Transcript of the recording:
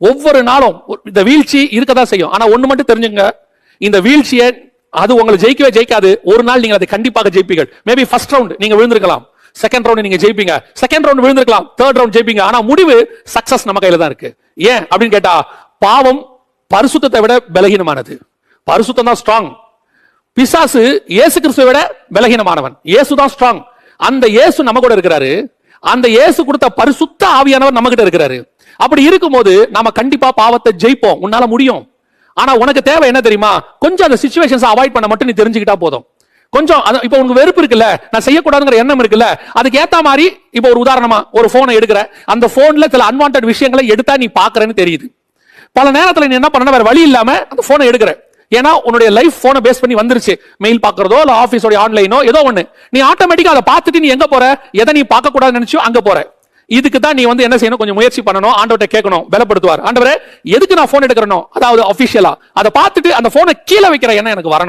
ஒவ்வொரு நாளும் இந்த வீழ்ச்சி இருக்கதான் செய்யும். ஆனா ஒண்ணு மட்டும் தெரிஞ்சுங்க, இந்த வீழ்ச்சியை அது உங்களை ஜெயிக்கவே ஜெயிக்காது. ஒரு நாள் நீங்க அதை கண்டிப்பாக ஜெயிப்பீர்கள். மேபி ஃபர்ஸ்ட் ரவுண்ட் நீங்க விழுந்திருக்கலாம், செகண்ட் ரவுண்ட் நீங்க ஜெயிப்பீங்க, செகண்ட் ரவுண்ட் விழுந்திருக்கலாம், தேர்ட் ரவுண்ட் ஜெயிப்பீங்க. ஆனா முடிவு சக்சஸ் நம்ம கையில தான் இருக்கு. ஏன் அப்படின்னு கேட்டா, பாவம் பரிசுத்தத்தை விட பலகீனமானது, பரிசுத்தம் தான் ஸ்ட்ராங். பிசாசு இயேசு கிறிஸ்துவை விட பலகீனமானவன், இயேசு தான் ஸ்ட்ராங். அந்த இயேசு நம்ம கூட இருக்கிறாரு, அந்த இயேசு கொடுத்த பரிசுத்த ஆவியானவர் நம்ம கிட்ட இருக்கிறாரு. அப்படி இருக்கும்போது நாம கண்டிப்பா பாவத்தை ஜெயிப்போம், உன்னால முடியும். ஆனா உனக்கு தேவை என்ன தெரியுமா? கொஞ்சம் அந்த சிச்சுவேஷன்ஸ் அவாய்ட் பண்ண மட்டும் நீ தெரிஞ்சுக்கிட்டா போதும். கொஞ்சம் இப்ப உனக்கு வெறுப்பு இருக்குல்ல, நான் செய்யக்கூடாதுங்கிற எண்ணம் இருக்குல்ல, அதுக்கு ஏத்த மாதிரி இப்ப ஒரு உதாரணமா ஒரு போனை எடுக்கிற, அந்த போன்ல சில அன்வான்ட் விஷயங்களை எடுத்தா நீ பாக்குறேன்னு தெரியுது. பல நேரத்துல நீ என்ன பண்ண, வேற வழி இல்லாம அந்த போனை எடுக்கிற. ஏன்னா உன்னுடைய லைஃப் போனை பேஸ் பண்ணி வந்துருச்சு. மெயில் பாக்குறதோ இல்ல ஆபீஸோட ஆன்லைனோ ஏதோ ஒண்ணு, நீ ஆட்டோமேட்டிக்கா அதை பார்த்துட்டு நீ எங்க போற, எதை நீ பார்க்க கூடாதுன்னு நினைச்சோ அங்க போற. இதுக்கு தான் நீ என்ன செய்யணும், கொஞ்சம் முயற்சி பண்ணணும், ஆண்டவர்ட்ட கேட்கணும், பலப்படுத்துவார். ஆண்டவரே எதுக்கு நான் போன் எடுக்கிறனோ, அதாவது அபிஷியலா அதை பார்த்துட்டு அந்த போனை கீழே வைக்கிற எண்ணம் எனக்கு வரணும்.